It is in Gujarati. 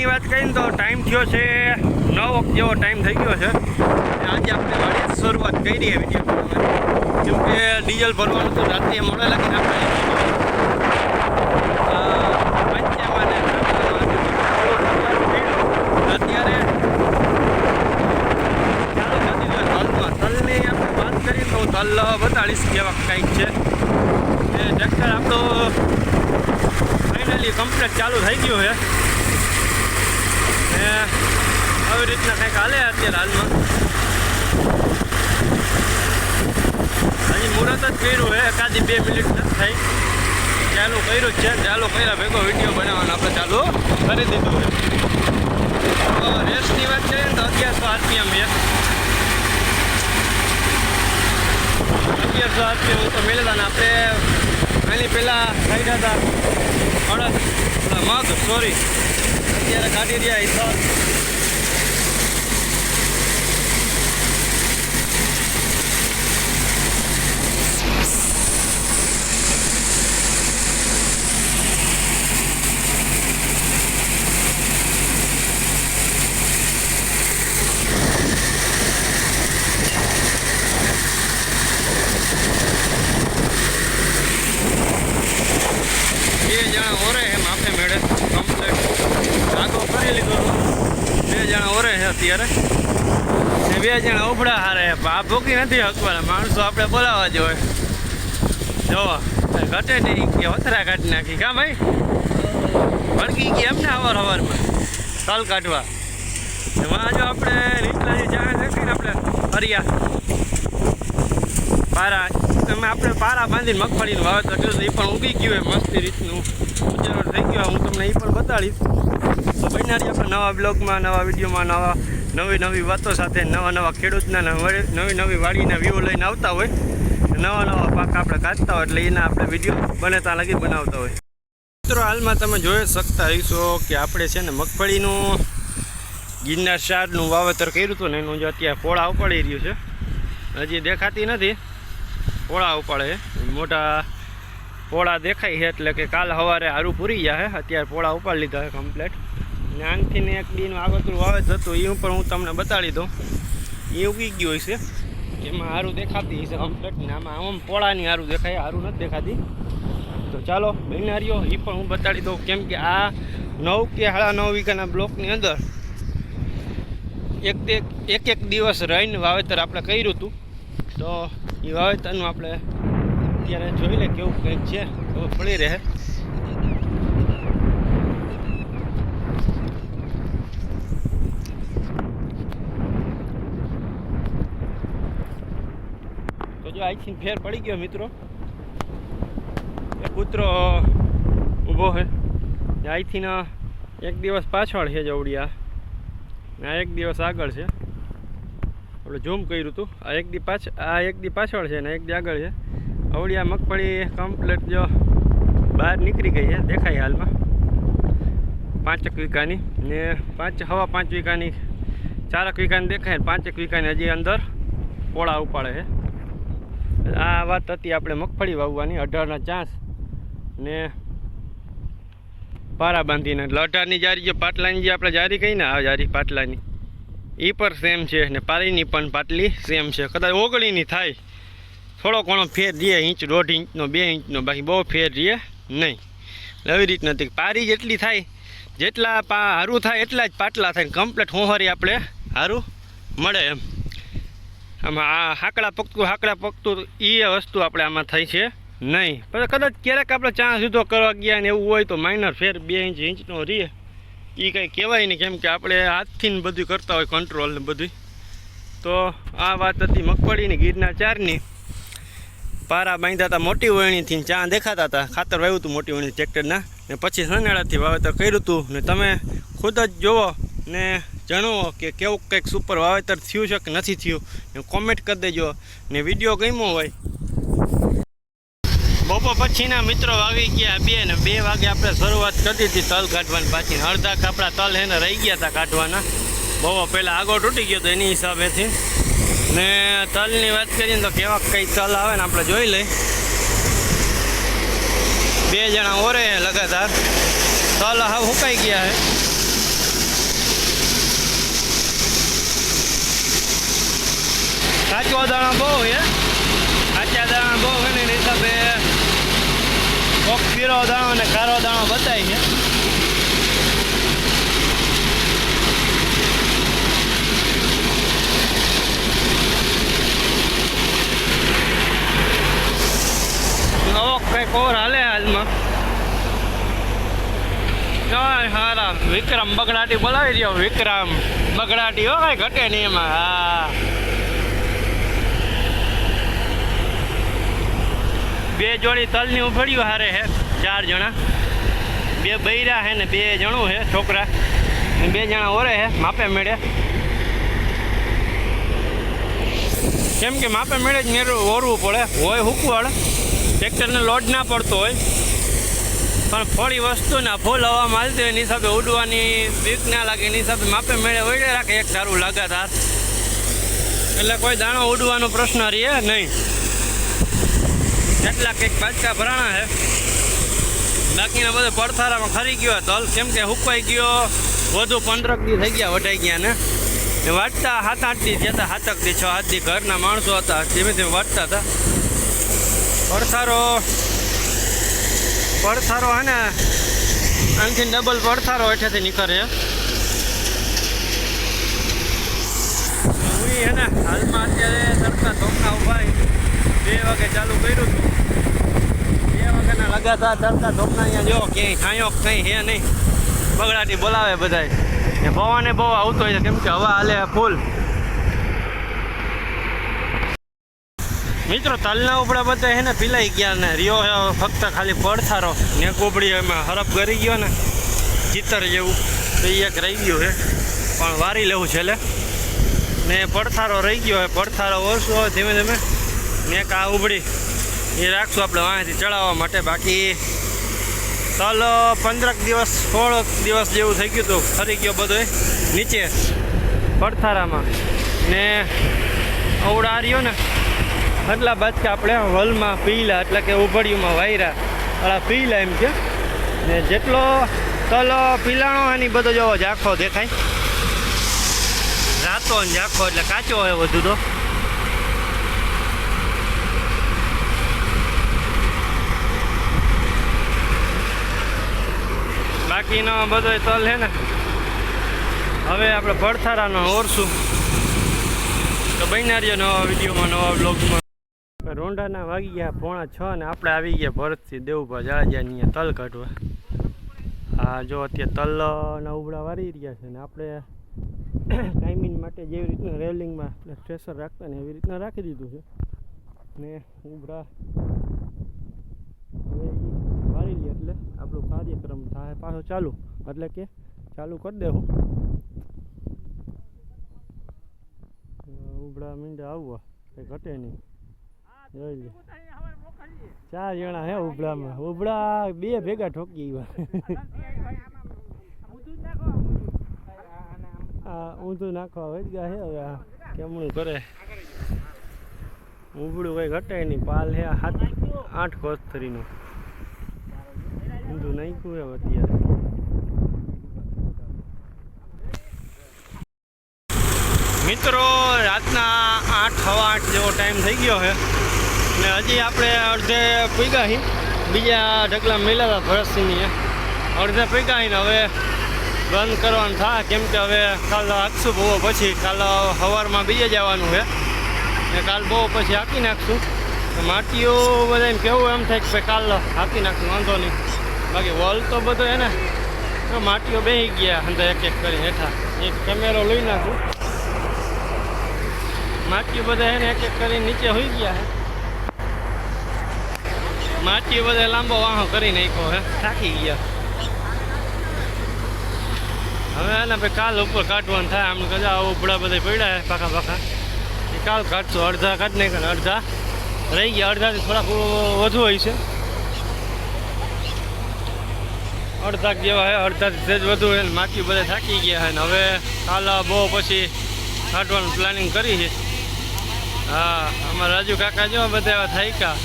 ટાઈમની વાત કરીને તો ટાઈમ થયો છે 9 જેવો ટાઈમ થઈ ગયો છે. આજે આપણે વાડીથી શરૂઆત કરી છે વિડીયો બનાવવાની, કેમ કે ડીઝલ ભરવાનું તો રાત્રે મોડે લાગીને આપણે અત્યારે તલની આપણે વાત કરીએ તો તલ 42 જેવા કંઈક છે. એ ટ્રેક્ટર આપણું ફાઇનલી કમ્પ્લીટ ચાલુ થઈ ગયું છે ને આવી રીતના કંઈક હાલે અત્યારે હાલમાં. હજી મુહૂર્ત જ કર્યું છે, એકાદી 2 મિનિટ નથી થઈ, ચાલુ કર્યું જ છે. ચાલુ કર્યા ભેગો વિડીયો બનાવવાનો આપણે ચાલુ કરી દીધું છે. રેસની વાત કરીએ ને તો 1100 RPM છે. 1100 RPM હું તો મેળવેલા ને આપણે એની પહેલાં કાઢ્યા હતા મગ, સોરી અત્યારે કાઢી રહ્યા હિસાબ. અત્યારે 2 જણા ઉભડા હારે આ ભૂકી નથી હકવાના માણસો આપણે બોલાવવા જોઈએ. જોવો ઘટે નહીં કે વથરા કાઢી નાખી કા ભાઈ ભડકી ગઈ એમને હવારમાં તલ કાઢવા. એમાં જો આપણે નીચલા જે જાણ દેખીને આપણે હરિયા પારા એમાં આપણે પારા બાંધીને મગફળીનું વાવેતર કર્યું એ પણ ઉગી ગયું હોય મસ્તી રીતનું ઉજ્જવળ થઈ ગયું. હું તમને એ પણ બતાડીશ. તો બન્યા આપણે નવા બ્લોગમાં, નવા વિડીયોમાં, નવી વાતો સાથે, નવા ખેડૂતના નવી વાડીના વ્યૂ લઈને આવતા હોય, નવા પાક આપણે કાઢતા હોય એટલે એના આપણે વિડીયો બને ત્યાં લગી બનાવતા હોય. મિત્રો હાલમાં તમે જોઈ શકતા હશો કે આપણે છે ને મગફળીનું ગિરનાર 4નું વાવેતર કર્યું હતું ને એનું જે અત્યારે પોળા ઉપાડી રહ્યું છે. હજી દેખાતી નથી, પોળા ઉપાડે છે, મોટા પોળા દેખાય છે એટલે કે કાલ સવારે હારું પૂરી જાય. અત્યારે પોળા ઉપાડી લીધા છે કમ્પ્લેટ. ને આનથી એક દીનું આગળનું વાવેતર હતું એ પણ હું તમને બતાડી દઉં. એ ઉગી ગયું હશે, એમાં સારું દેખાતી હશે કમ્પ્લેટ. ને આમાં આમ પોળાની સારું દેખાય, સારું નથી દેખાતી. તો ચાલો બિનારીઓ એ પણ હું બતાડી દઉં, કેમ કે આ 9 કે 9.5 વીઘાના બ્લોકની અંદર એક દિવસ રહીને વાવેતર આપણે કર્યું હતું. તો એ વાવેતરનું આપણે અત્યારે જોઈ લે કેવું કંઈક છે તો પડી રહે. તો જો અહીંથી ફેર પડી ગયો મિત્રો, એ કૂતરો ઊભો છે. અહીંથી એક દિવસ પાછળ છે જવડિયા, આ એક દિવસ આગળ છે. આપણે ઝૂમ કર્યું હતું. આ એક દી પાછળ છે ને એક દી આગળ છે. અવડિયા મગફળી કમ્પ્લીટ જો બહાર નીકળી ગઈ છે, દેખાય હાલમાં 5 વીઘાની ને 5 વીઘાની 4 વીઘાની દેખાય, 5 વીઘાની હજી અંદર પોળા ઉપાડે છે. આ વાત હતી આપણે મગફળી વાવવાની 18ના ચાંસ ને પારા બાંધીને. એટલે 18ની જારી જે પાટલાની જે આપણે જારી કહી ને, આ જારી પાટલાની એ પર સેમ છે ને પારીની પણ પાટલી સેમ છે. કદાચ 19ની થાય, થોડો ઘણો ફેર રહીએ, 1.5 ઇંચનો 2 ઇંચનો, બાકી બહુ ફેર રહીએ નહીં. એવી રીત નથી. પારી જેટલી થાય, જેટલા હારું થાય એટલા જ પાટલા થાય, કમ્પ્લીટ હોંહરી આપણે હારું મળે એમ. આમાં આ હાકડા પકતું એ વસ્તુ આપણે આમાં થઈ છે નહીં. પછી કદાચ ક્યારેક આપણે ચાંસ જુદો કરવા ગયા ને એવું હોય તો માઇનર ફેર 2 ઇંચનો રહીએ, એ કંઈ કહેવાય નહીં, કેમ કે આપણે હાથથી ને બધું કરતા હોય કંટ્રોલ ને બધું. તો આ વાત હતી મગફળીની ગિરનાર 4ની. પારા બાંધ્યા હતા મોટી વણીથી, ચા દેખાતા હતા, ખાતર વાવ્યું હતું મોટી વણી ટ્રેક્ટરના, ને પછી સનેડાથી વાવેતર કર્યું હતું. ને તમે ખુદ જ જુઓ ને જણાવો કે કેવું કંઈક સુપર વાવેતર થયું છે કે નથી થયું, ને કોમેન્ટ કરી દેજો. ને વિડીયો ગમ્યો હોય. બપોર પછીના મિત્રો વાગી ગયા 2 ને 2 વાગે આપણે શરૂઆત કરી હતી તલ કાઢવાની. પાછી અડધા આપણા તલ એને રહી ગયા હતા કાઢવાના, બહુ પહેલાં આગળ તૂટી ગયો હતો એની હિસાબેથી. ને તલની વાત કરીએ તો કેવા કંઈ તલ આવે ને આપણે જોઈ લઈએ. 2 જણા ઓરે લગાતાર તલ હાવ સુકાઈ ગયા છે. કાચો દાણા બહુ છે, કાચા દાણા બહુ છે ને એના હિસાબે કોક પીરો દાણો અને કારો દાણો બતાય છે. નવો કંઈક ઓર હાલે હાલમાં. હારા વિક્રમ બગડાટી બોલાવી દો, વિક્રમ બગડાટી હો, કઈ ઘટે નહીં એમાં. હા, 2 જોડી તલની ઉફળ્યું હારે હે, 4 જણા, 2 બૈરા હે ને 2 જણું હે છોકરા, 2 જણા ઓરે હે માપે મેળે. કેમ કે માપે મેળે જ મેળવું ઓરવું પડે, હોય હુકવાડ ટ્રેક્ટરને લોડ ના પડતો હોય, પણ થોડી વસ્તુના ફૂલ હવા માલતી હોય એની હિસાબે ઉડવાની બીક ના લાગે એની હિસાબે માપે મેળે વળે રાખે એક સારું લગાતાર, એટલે કોઈ દાણો ઉડવાનો પ્રશ્ન રહે નહીં. કેટલાક એક બાચકા ભરાણા છે, બાકીના બધા પડથારામાં ખરી ગયો તલ, કેમ કે હુકાઈ ગયો વધુ 15 દી થઈ ગયા વઢાઈ ગયા ને વાટતા 7-8 દી થયા હતા, 7 દી 6-7 દી ઘરના માણસો હતા ધીમે ધીમે વાટતા હતા. પડથારો હે ને આનાથી ડબલ પડથારો હેઠેથી નીકળે. હું હે ને હાલમાં અત્યારે તડકા ધોકના ઉભા 2 વાગે ચાલુ કર્યું હતું, 2 વાગ્યાના લગાતાર તડકા ધોકના અહીંયા જો ક્યાંય છાંયો કંઈ હે નહીં, બગડાટી બોલાવે બધાય ને પવને બહુ આવતો હોય છે કેમ કે હવા હાલે ફૂલ. મિત્રો તલના ઉપડા બધા હે ને પીલાઈ ગયા ને રહ્યો ફક્ત ખાલી પડથારો ને કોબડી એમાં હરફ ગરી ગયો ને ચિત્તર જેવું, તો એ એક રહી ગયું છે પણ વારી લેવું છે એટલે ને પડથારો રહી ગયો હોય, પડથારો ઓછો હોય ધીમે ધીમે ને એક આ ઉબડી એ રાખશું આપણે વાંથી ચડાવવા માટે. બાકી તલ 15 દિવસ 16 દિવસ જેવું થઈ ગયું હતું, ફરી ગયો બધો નીચે પડથારામાં ને અવડા રહ્યો ને આટલા બાજકા આપણે વલમાં પીલા એટલે કે ઉભડિયુંમાં વાયરા આળા પીલા એમ કે ને જેટલો તલ પીલાણો એની બધો જોવો ઝાંખો દેખાય, રાતો ને ઝાંખો એટલે કાચો હોય વધુ તો. બાકીનો બધો તલ છે ને હવે આપણે પડથારાનો ઓરશું. તો બન્યા રહ્યો નવા વિડીયોમાં, નવા બ્લોગમાં. રોંડાના વાગી ગયા 5:45 ને આપણે આવી ગયા ભરતથી દેવુભા જાળજાની તલ કાઢવા. આ જો અત્યારે તલના ઉબડા વારી રહ્યા છે ને આપણે ટાઈમિંગ માટે જેવી રીતના રેલિંગમાં સ્ટ્રેસર રાખતા ને એવી રીતના રાખી દીધું છે ને ઉબડા હવે વારી લે એટલે આપણું કાર્યક્રમ થાય પાછો ચાલુ, એટલે કે ચાલુ કરી દેવું. ઉબડા મીંડા આવવા કંઈ ઘટે નહીં. જોઈ લે 4 જણા હે ઉબડામાં, ઉબડા 2 ભેગા ઠોકી ગયા. ઊંધું નાખવા હોય ગયા હે હવે કેમનું કરે. ઉબડું કંઈ ઘટે નહીં, પાલ હે 7-8 કોથરીનું ઊંધું નાખ્યું હે અત્યારે. મિત્રો રાતના 8-8 જેવો ટાઈમ થઈ ગયો છે ને હજી આપણે અડધે પીગાહી, બીજા ઢગલા મેળવ્યા ભરતસિંહની અડધે પીગાહીને હવે બંધ કરવાનું થાય, કેમ કે હવે કાલ હાંકશું બહુ પછી, કાલ સવારમાં બીજે જવાનું છે ને કાલ બહુ પછી હાંકી નાખશું. માટીઓ બધાને કેવું એમ થાય કે કાલ હાંકી નાખશું વાંધો નહીં, બાકી વોલ તો બધો હે ને માટીઓ બેસી ગયા અંદર એક એક કરી હેઠા. એક કેમેરો લઈ નાખું, માટીઓ બધા હે ને એક એક કરી નીચે હોઈ ગયા હે, માટીઓ બધા લાંબો વાહો કરી નાખ્યો હે, થાકી ગયા. હવે એને ભાઈ કાલ ઉપર કાઢવાનું થાય, આમ કદા ઉપડા બધા પડ્યા હે પાકા પાકા, એ કાલ કાઢશું. અડધા કાઢી નાખ્યા, અડધા રહી ગયા, અડધાથી થોડાક વધુ હોય છે, અડધા જેવા હે, અડધાથી સેજ વધુ હે. માટી બધા થાકી ગયા હે ને હવે કાલ બહુ પછી કાઢવાનું પ્લાનિંગ કરી છે. હા, અમારા રાજુ કાકા જો બધા થાક્યા.